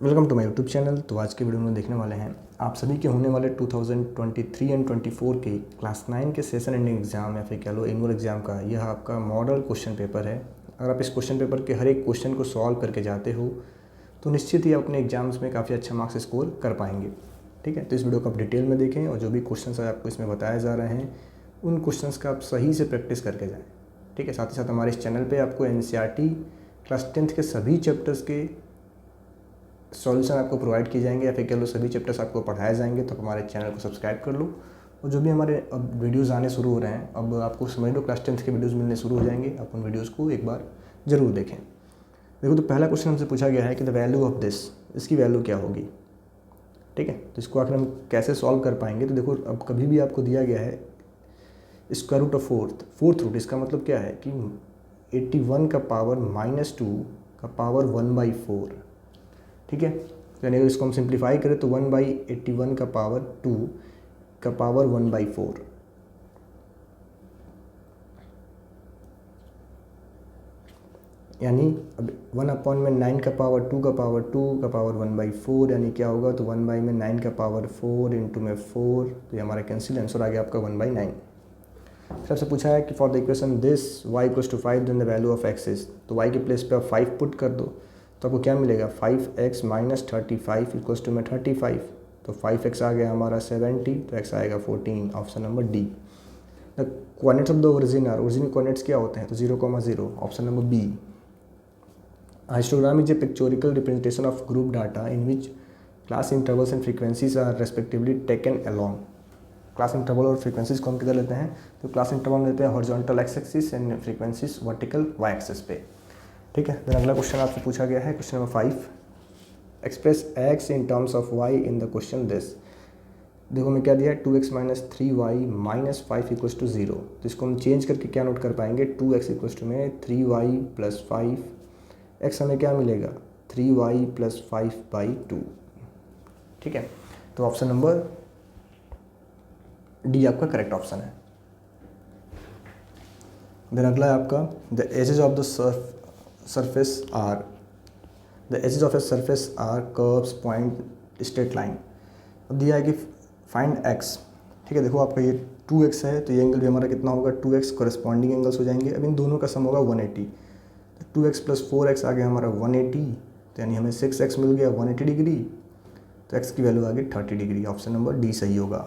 Welcome to my YouTube channel. तो आज के वीडियो में देखने वाले हैं आप सभी के होने वाले 2023 एंड 24 के क्लास 9 के सेशन एंडिंग एग्जाम या फिर कह लो एनुअल एग्जाम का यह आपका मॉडल क्वेश्चन पेपर है। अगर आप इस क्वेश्चन पेपर के हर एक क्वेश्चन को सॉल्व करके जाते हो तो निश्चित ही आप अपने एग्जाम्स में काफ़ी अच्छा मार्क्स स्कोर कर पाएंगे। ठीक है, तो इस वीडियो को आप डिटेल में देखें और जो भी क्वेश्चन आपको इसमें बताए जा रहे हैं उन क्वेश्चन का आप सही से प्रैक्टिस करके जाएँ। ठीक है, साथ ही साथ हमारे इस चैनल पर आपको NCERT क्लास 10th के सभी चैप्टर्स के सॉल्यूशन आपको प्रोवाइड किए जाएंगे या फिर कह लो सभी चैप्टर्स आपको पढ़ाए जाएंगे। तो हमारे चैनल को सब्सक्राइब कर लो और जो भी हमारे अब वीडियोज़ आने शुरू हो रहे हैं, अब आपको समझ लो क्लास 10th के वीडियोज़ मिलने शुरू हो जाएंगे। आप उन वीडियोज़ को एक बार ज़रूर देखें। देखो, तो पहला क्वेश्चन हमसे पूछा गया है कि द वैल्यू ऑफ दिस, इसकी वैल्यू क्या होगी। ठीक है, तो इसको आखिर हम कैसे सॉल्व कर पाएंगे। तो देखो, अब कभी भी आपको दिया गया है square root of fourth root, इसका मतलब क्या है कि 81 का पावर -2 का पावर 1/4। ठीक है, यानी अगर इसको हम सिंप्लीफाई करें तो 1/81 का पावर 2 का पावर 1/4। यानी अब 1/9 का पावर 2 का पावर 2 का पावर 1/4, यानी क्या होगा तो 1/9 का पावर 4 इंटू में 4, तो ये हमारा कैंसिल आंसर आ गया आपका 1/9। फिर आपसे पूछा है कि for the equation this y = 5 then the value of x is, तो y के प्लेस पे आप 5 पुट कर दो तो आपको क्या मिलेगा 5x - 35 = में 35। तो 5x आ गया हमारा 70, तो x आएगा 14, option number D. The coordinates of the origin are, origin coordinates क्या होते हैं तो 0,0, option number B. Histogram is a pictorial representation of group data in which class intervals and frequencies are respectively taken along. Class interval और frequencies को हम किधर लेते हैं तो क्लास इंटरवल लेते हैं horizontal X axis and frequencies vertical Y axis पे। ठीक है, देन अगला क्वेश्चन आपसे पूछा गया है question number 5, express x in terms of y in the question this. देखो मैं क्या दिया है 2x - 3y - 5 = 0। तो इसको हम चेंज करके क्या नोट कर पाएंगे 2x = में 3y + 5, x हमें क्या मिलेगा 3y + 5/2। ठीक है, तो ऑप्शन नंबर डी आपका करेक्ट ऑप्शन है। देन अगला है आपका the edges of the surface are, the edges of a surface are curves point straight line. अब दिया है कि फाइंड x। ठीक है, देखो आपका ये 2x है तो ये एंगल भी हमारा कितना होगा 2x, कॉरेस्पॉन्डिंग एंगल्स हो जाएंगे। अब इन दोनों का सम होगा 180, तो 2x + 4x आ गया हमारा 180, तो यानी हमें 6x मिल गया 180 डिग्री, तो x की वैल्यू आ गई 30 डिग्री, ऑप्शन नंबर डी सही होगा।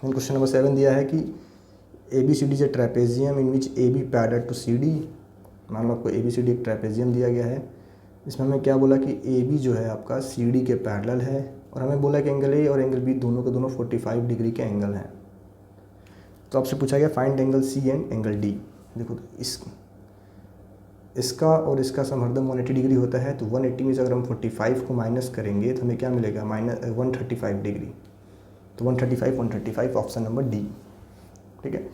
क्वेश्चन नंबर 7 दिया है कि ABCD is a trapezium in which AB parallel to CD। मान लो आपको ABCD एक ट्रेपेजियम दिया गया है, इसमें हमें क्या बोला कि AB जो है आपका CD के पैरेलल है और हमें बोला कि एंगल A और एंगल B दोनों के दोनों 45 डिग्री के एंगल हैं। तो आपसे पूछा गया find angle C and angle D। देखो तो इसका और इसका सम हरदम 180 डिग्री होता है, तो 180 में से अगर हम 45 को माइनस करेंगे तो हमें क्या मिलेगा -135 डिग्री, तो 135 ऑप्शन नंबर डी। ठीक है,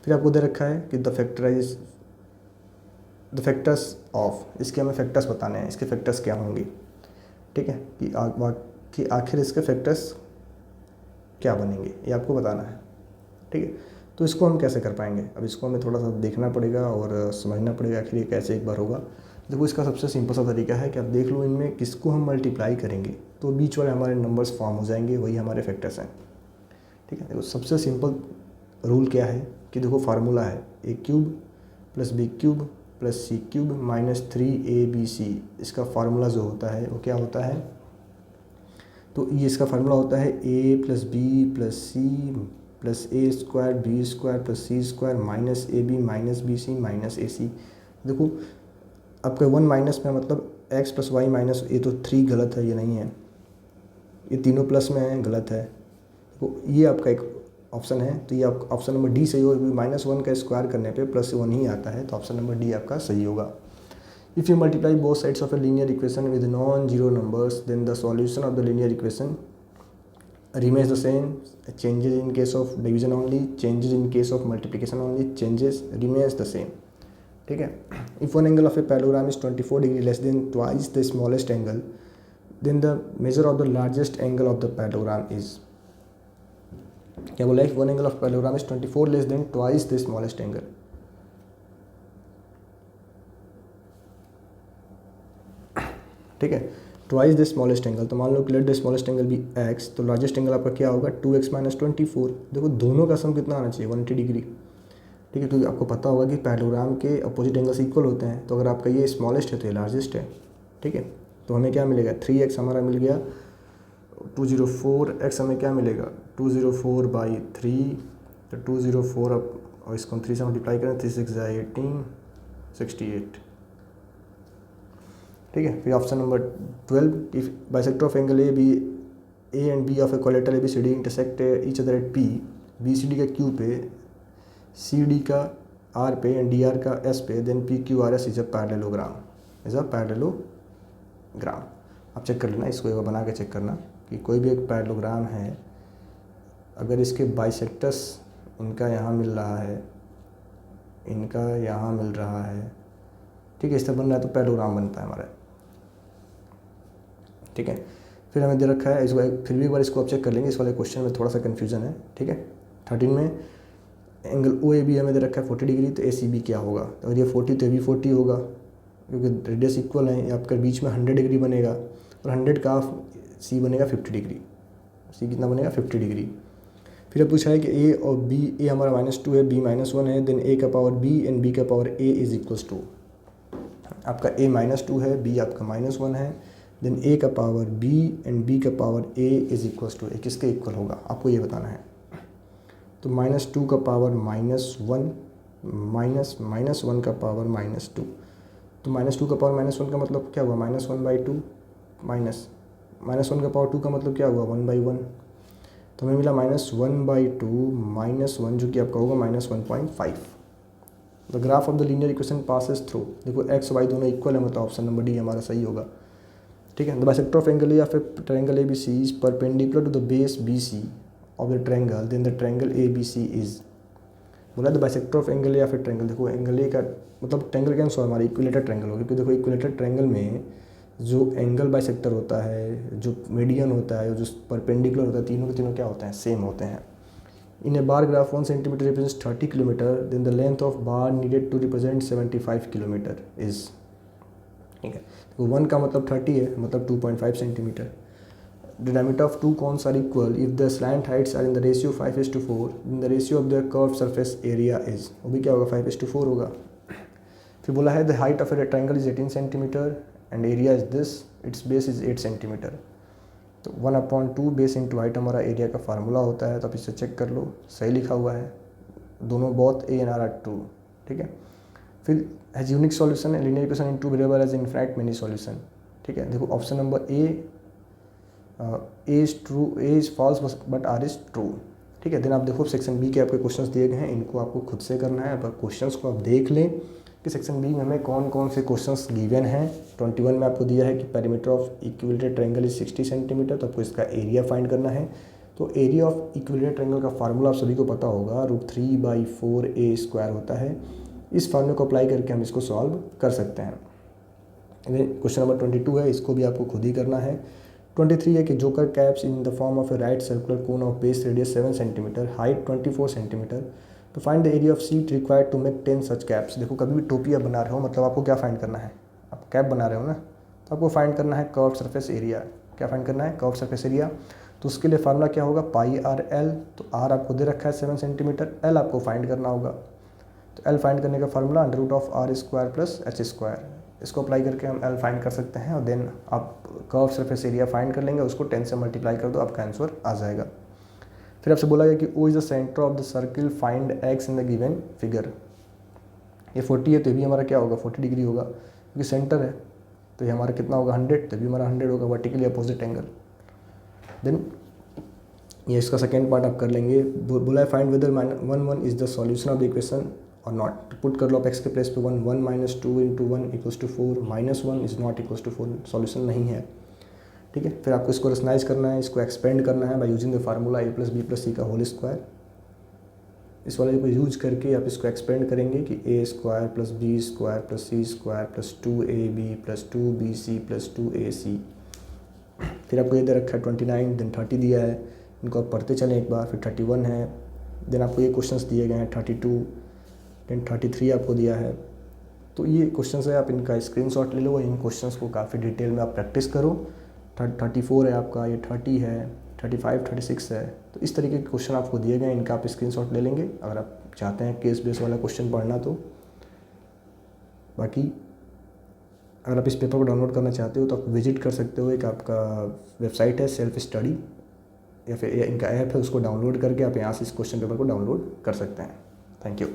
फिर आपको दे रखा है कि द फैक्टर्स ऑफ, इसके हमें फैक्टर्स बताने हैं, इसके फैक्टर्स क्या होंगे। ठीक है, कि आखिर इसके फैक्टर्स क्या बनेंगे ये आपको बताना है। ठीक है, तो इसको हम कैसे कर पाएंगे, अब इसको हमें थोड़ा सा देखना पड़ेगा और समझना पड़ेगा आखिर ये कैसे एक बार होगा। देखो, इसका सबसे सिंपल सा तरीका है कि आप देख लो इनमें किसको हम मल्टीप्लाई करेंगे तो बीच वाले हमारे नंबर्स फॉर्म हो जाएंगे, वही हमारे फैक्टर्स हैं। ठीक है, देखो सबसे सिंपल रूल क्या है कि देखो फार्मूला है a³ + b³ + c³ - 3abc। इसका फार्मूला जो होता है वो क्या होता है तो ये इसका फार्मूला होता है a + b + c + a² b² + c² - ab - bc - ac। देखो आपका 1 माइनस में मतलब x + y - ये तो 3 गलत है, ये नहीं है, ये तीनों प्लस में है, गलत है। तो ये आपका एक ऑप्शन है, तो ये आपका ऑप्शन नंबर डी सही होगा, -1 का स्क्वायर करने पे +1 ही आता है, तो ऑप्शन नंबर डी आपका सही होगा। If you multiply both sides of a linear equation with non zero numbers then the solution of the linear equation remains the same, changes in case of division only, changes in case of multiplication only, changes remains the same। ठीक है, if one angle of a parallelogram is 24 degree less than twice the smallest angle then the measure of the largest angle of the parallelogram is। क्या बोला है, one angle of parallelogram is 24 less than twice the smallest angle. ठीक है, twice the smallest angle, तो मान लो कि let the smallest angle be X, तो लार्जेस्ट एंगल आपका क्या होगा 2x - 24। देखो दोनों का सम कितना आना चाहिए 180 डिग्री, ठीक है, क्योंकि आपको पता होगा कि पैरेललोग्राम के अपोजिट एंगल्स इक्वल होते हैं। तो अगर आपका ये स्मॉलेस्ट है तो ये लार्जेस्ट है, ठीक है। तो हमें क्या मिलेगा 3x हमारा मिल गया, 204x हमें क्या मिलेगा 204/3, तो 204 अब, और इसको हम 3 से मल्टीप्लाई करें 3 6 18 68, ठीक है। फिर option number 12, if bisector of angle A and B of a quadrilateral A B C D intersect each other at P, B C D का क्यू पे, सी डी का आर पे एंड डी आर का एस पे, then P Q R S is a parallelogram, आप check कर लेना, इसको एक बार बना के चेक करना कि कोई भी एक पैरेललोग्राम है, अगर इसके बाइसेक्टर्स इनका यहाँ मिल रहा है, इनका यहाँ मिल रहा है, ठीक है, इस तरह बन रहा है तो पैरेललोग्राम बनता है हमारा, ठीक है। फिर हमें दे रखा है इसको, फिर भी एक बार इसको आप चेक कर लेंगे, इस वाले क्वेश्चन में थोड़ा सा कन्फ्यूजन है, ठीक है। 13 में एंगल ओ ए बी हमें दे रखा है 40 डिग्री, तो ए सी बी क्या होगा, तो अगर ये 40 तो ये भी 40 होगा, क्योंकि रेडियस इक्वल है, आपका बीच में 100 डिग्री बनेगा, और 100 का सी बनेगा 50 डिग्री, सी कितना बनेगा 50 डिग्री। फिर अब पूछा है कि ए और बी, ए हमारा -2 है, बी -1 है, देन ए का पावर बी एंड बी का power A is equals to, आपका ए -2 है, बी आपका -1 है, देन ए का पावर बी एंड बी का power A is equals to, A किसके इक्वल होगा आपको ये बताना है। तो -2 का पावर -1 -1 का पावर -2, तो -2 का पावर -1 का मतलब क्या हुआ -1/2, -1 का पावर 2 का मतलब क्या हुआ 1/1, तो हमें मिला -1/2 -1 जो कि आपका होगा -1.5। The graph of the linear equation passes through, देखो एक्स वाई दोनों इक्वल है, मतलब ऑप्शन नंबर डी हमारा सही होगा, ठीक है। द बाइसेक्टर ऑफ एंगल या फिर triangle A B C is perpendicular to the base B C of the triangle, then the triangle A B C is, बोला द बाइसेक्टर ऑफ एंगल या फिर ट्रायंगल, देखो एंगल ए का मतलब triangle cancel हमारा equilateral triangle होगा, क्योंकि देखो इक्विलेटर ट्रायंगल में जो एंगल बाइसेक्टर होता है, जो मीडियन होता है, जो परपेंडिकुलर होता है, तीनों के तीनों क्या होते हैं सेम होते हैं। In a bar graph 1 centimetre represents 30 kilometre, then the length of bar needed to represent 75 kilometre is, ठीक है। तो 1 का मतलब 30 है, मतलब 2.5 centimetre. The diameter of two cones are equal if the slant heights are in the ratio 5:4, then the ratio of their curved surface area is, वो भी क्या होगा 5:4 होगा। फिर बोला है the height of a triangle is 18 centimetre and area is this, its base is 8 centimetre. तो 1/2 base into height हमारा एरिया का फार्मूला होता है, तो आप इसे चेक कर लो, सही लिखा हुआ है, दोनों both A and R are true, ठीक है। फिर हैज यूनिक सॉल्यूशन है, linear equation in two variable has infinite many solution, ठीक है। देखो option number A is true, A is false but R is true, ठीक है। देन आप देखो सेक्शन बी के आपके क्वेश्चंस दिए गए हैं, इनको आपको खुद से करना है, पर क्वेश्चंस को आप देख लें कि सेक्शन बी में हमें कौन कौन से क्वेश्चंस गिवन हैं। 21 में आपको दिया है कि perimeter of equilateral triangle is 60 centimetre, तो आपको इसका एरिया फाइंड करना है। तो एरिया ऑफ इक्विलेटरल ट्रायंगल का फार्मूला आप सभी को पता होगा, √3/4a² होता है। इस फार्मूले को अप्लाई करके हम इसको सॉल्व कर सकते हैं। क्वेश्चन नंबर 22 है, इसको भी आपको खुद ही करना है। 23 है कि joker caps in the form of a right circular cone of base radius 7 centimetre, height 24 centimetre, तो find the area of sheet required to make 10 such caps. देखो कभी भी टोपी आप बना रहे हो, मतलब आपको क्या फाइंड करना है, आप कैप बना रहे हो ना, तो आपको फाइंड करना है कर्व सरफेस एरिया। क्या फाइंड करना है कर्व सरफेस एरिया, तो उसके लिए फार्मूला क्या होगा πr/l, तो r आपको दे रखा है 7 सेंटीमीटर, l आपको फाइंड करना होगा, तो l फाइंड करने का फार्मूला √r² + h², इसको अप्लाई करके हम l फाइंड कर सकते हैं, और देन आप कर्व सरफेस एरिया फाइंड कर लेंगे, उसको 10 से मल्टीप्लाई कर दो, आपका आंसर आ जाएगा। फिर आपसे बोला गया कि O is the centre of the circle, find x in the given figure. ये 40 है तो भी हमारा क्या होगा 40 डिग्री होगा, क्योंकि सेंटर है, तो ये हमारा कितना होगा 100, तो भी हमारा 100 होगा, वर्टिकली अपोजिट एंगल। देन ये इसका सेकेंड पार्ट आप कर लेंगे। बोला है find weather 1 is the solution of the equation और नॉट। पुट कर लो आप एक्स के प्लेस पे 1 - 2 × 1 = 4, -1 is not equals to 4, solution नहीं है, ठीक है। फिर आपको इसको रेशनलाइज करना है, इसको एक्सपेंड करना है by using the formula a + b + c का होल स्क्वायर। इस वाले को यूज करके आप इसको एक्सपेंड करेंगे कि a² + b² + c² + 2ab + 2bc + 2ac। फिर आपको ये दे रखा है 29, देन 30 दिया है, इनको आप पढ़ते चलें एक बार। फिर 31 है, देन आपको ये क्वेश्चंस दिए गए हैं 32, देन 33 आपको दिया है, तो ये क्वेश्चन है, आप इनका स्क्रीनशॉट ले लो, इन क्वेश्चंस को काफ़ी डिटेल में आप प्रैक्टिस करो। 34 है आपका, ये 30 है, 35, 36 है। तो इस तरीके के क्वेश्चन आपको दिए गए, इनका आप स्क्रीनशॉट ले लेंगे अगर आप चाहते हैं केस बेस वाला क्वेश्चन पढ़ना तो। बाकी अगर आप इस पेपर को डाउनलोड करना चाहते हो तो आप विजिट कर सकते हो, एक आपका वेबसाइट है सेल्फ स्टडी, या फिर इनका ऐप है, उसको डाउनलोड करके आप यहाँ से इस क्वेश्चन पेपर को डाउनलोड कर सकते हैं। Thank you.